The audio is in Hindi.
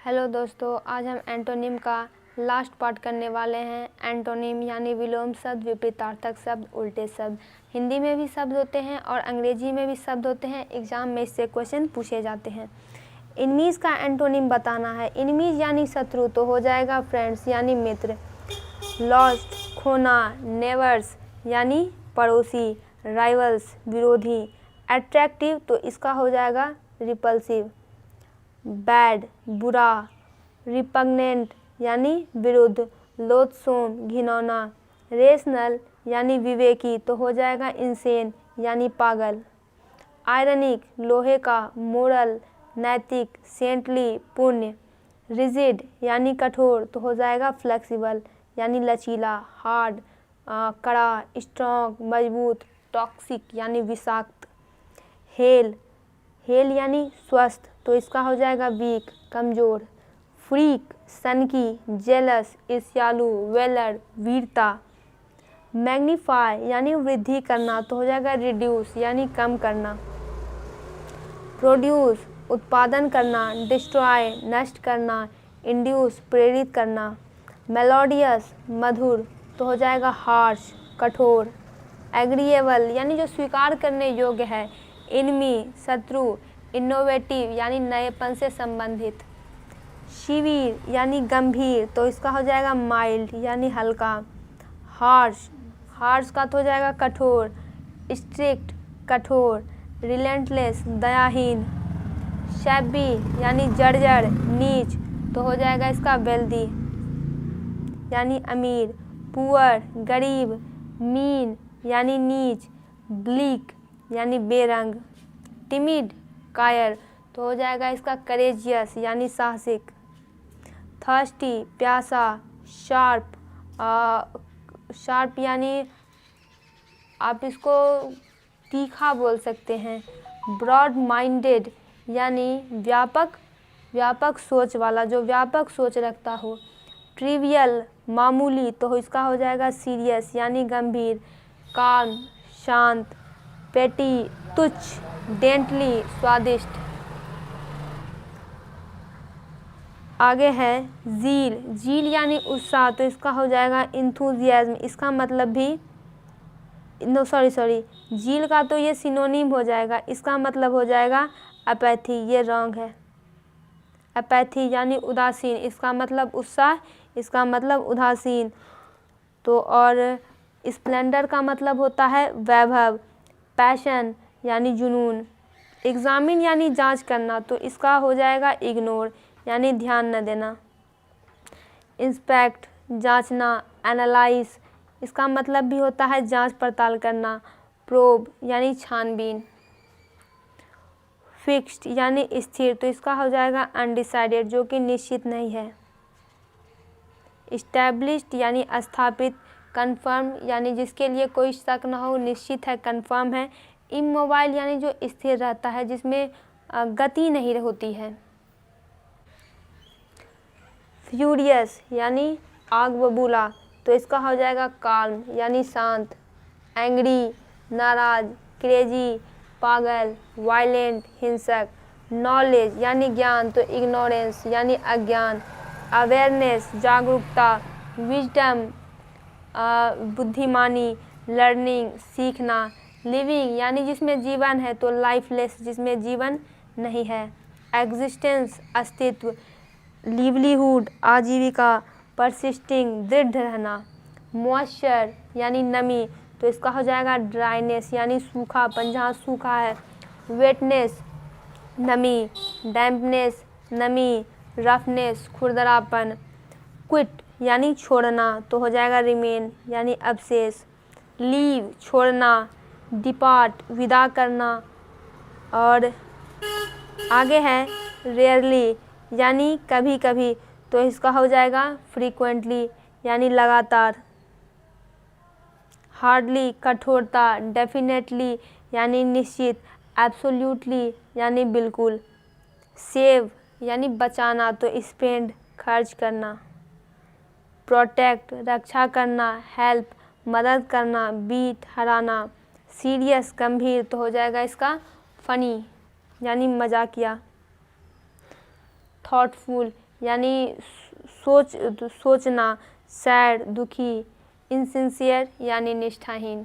हेलो दोस्तों, आज हम एंटोनिम का लास्ट पार्ट करने वाले हैं। एंटोनिम यानी विलोम शब्द, विपरीतार्थक शब्द, उल्टे शब्द। हिंदी में भी शब्द होते हैं और अंग्रेजी में भी शब्द होते हैं। एग्जाम में इससे क्वेश्चन पूछे जाते हैं। इनमीज का एंटोनिम बताना है। इनमीज यानी शत्रु, तो हो जाएगा फ्रेंड्स यानी मित्र। लॉस्ट खोना, नेबर्स यानी पड़ोसी, राइवल्स विरोधी, अट्रैक्टिव तो इसका हो जाएगा रिपल्सिव, बैड बुरा, रिपग्नेंट यानी विरुद्ध, लोथसोम घिनौना, रेशनल यानी विवेकी तो हो जाएगा इंसेन यानी पागल, आयरनिक लोहे का, मोरल नैतिक, सेंटली पुण्य, रिजिड यानी कठोर तो हो जाएगा फ्लेक्सिबल यानी लचीला, हार्ड कड़ा, स्ट्रॉन्ग मजबूत, टॉक्सिक यानी विषाक्त, हेल हेल यानी स्वस्थ तो इसका हो जाएगा वीक कमज़ोर, फ्रीक सनकी, जेलस ईर्ष्यालु, वेलर वीरता, मैग्नीफाई यानी वृद्धि करना तो हो जाएगा रिड्यूस यानी कम करना, प्रोड्यूस उत्पादन करना, डिस्ट्रॉय नष्ट करना, इंड्यूस प्रेरित करना, मेलोडियस मधुर तो हो जाएगा हार्श कठोर, एग्रीएबल यानी जो स्वीकार करने योग्य है, इनमी शत्रु, इनोवेटिव यानी नएपन से संबंधित, शिविर यानी गंभीर तो इसका हो जाएगा माइल्ड यानी हल्का, हार्श हार्श का तो हो जाएगा कठोर, स्ट्रिक्ट कठोर, रिलेंटलेस दयाहीन, शैबी यानी जर्जर नीच तो हो जाएगा इसका वेल्दी यानी अमीर, पुअर गरीब, मीन यानी नीच, ब्लीक यानी बेरंग, टिमिड कायर तो हो जाएगा इसका करेजियस यानी साहसिक, थर्स्टी प्यासा, शार्प शार्प यानी आप इसको तीखा बोल सकते हैं, ब्रॉड माइंडेड यानी व्यापक सोच वाला, जो व्यापक सोच रखता हो, ट्रिवियल मामूली तो इसका हो जाएगा सीरियस यानी गंभीर, काम शांत, पेटी तुच्छ, डेंटली स्वादिष्ट। आगे है जील यानी उत्साह तो इसका हो जाएगा इंथुजियाज्म। इसका मतलब भी जील का तो ये सिनोनिम हो जाएगा, इसका मतलब हो जाएगा अपैथी, ये रॉन्ग है। अपैथी यानी उदासीन, इसका मतलब उत्साह, इसका मतलब उदासीन। तो और स्प्लेंडर का मतलब होता है वैभव, पैशन यानी जुनून, एग्जामिन यानी जांच करना तो इसका हो जाएगा इग्नोर यानी ध्यान न देना, इंस्पेक्ट जांचना, एनालाइज इसका मतलब भी होता है जांच पड़ताल करना, प्रोब यानी छानबीन, फिक्स्ड यानी स्थिर तो इसका हो जाएगा अनडिसाइडेड जो कि निश्चित नहीं है, इस्टेब्लिश्ड यानी स्थापित, कन्फर्म यानी जिसके लिए कोई शक न हो, निश्चित है कन्फर्म है, इमोबाइल यानी जो स्थिर रहता है जिसमें गति नहीं होती है, फ्यूरियस यानी आग बबूला तो इसका हो जाएगा काल्म यानी शांत, एंग्री नाराज, क्रेजी पागल, वायलेंट हिंसक, नॉलेज यानी ज्ञान तो इग्नोरेंस यानी अज्ञान, अवेयरनेस जागरूकता, विजडम बुद्धिमानी, लर्निंग सीखना, लिविंग यानी जिसमें जीवन है तो लाइफलेस जिसमें जीवन नहीं है, एग्जिस्टेंस अस्तित्व, लिवलीहुड आजीविका, परसिस्टिंग दृढ़ रहना, मॉइस्चर यानी नमी तो इसका हो जाएगा ड्राइनेस यानी सूखापन जहाँ सूखा है, वेटनेस नमी, डैम्पनेस नमी, रफनेस खुरदरापन, क्विट यानी छोड़ना तो हो जाएगा रिमेन यानी अवशेष, लीव छोड़ना, डिपार्ट विदा करना। और आगे है रेयरली यानी कभी कभी तो इसका हो जाएगा फ्रीक्वेंटली यानी लगातार, हार्डली कठोरता, डेफिनेटली यानी निश्चित, एब्सोल्यूटली यानी बिल्कुल, सेव यानी बचाना तो स्पेंड खर्च करना, प्रोटेक्ट रक्षा करना, हेल्प मदद करना, बीट हराना, सीरियस गंभीर तो हो जाएगा इसका फनी यानी मजाकिया, थॉटफुल यानी सोचना, सैड दुखी, इनसिंसियर यानी निष्ठाहीन।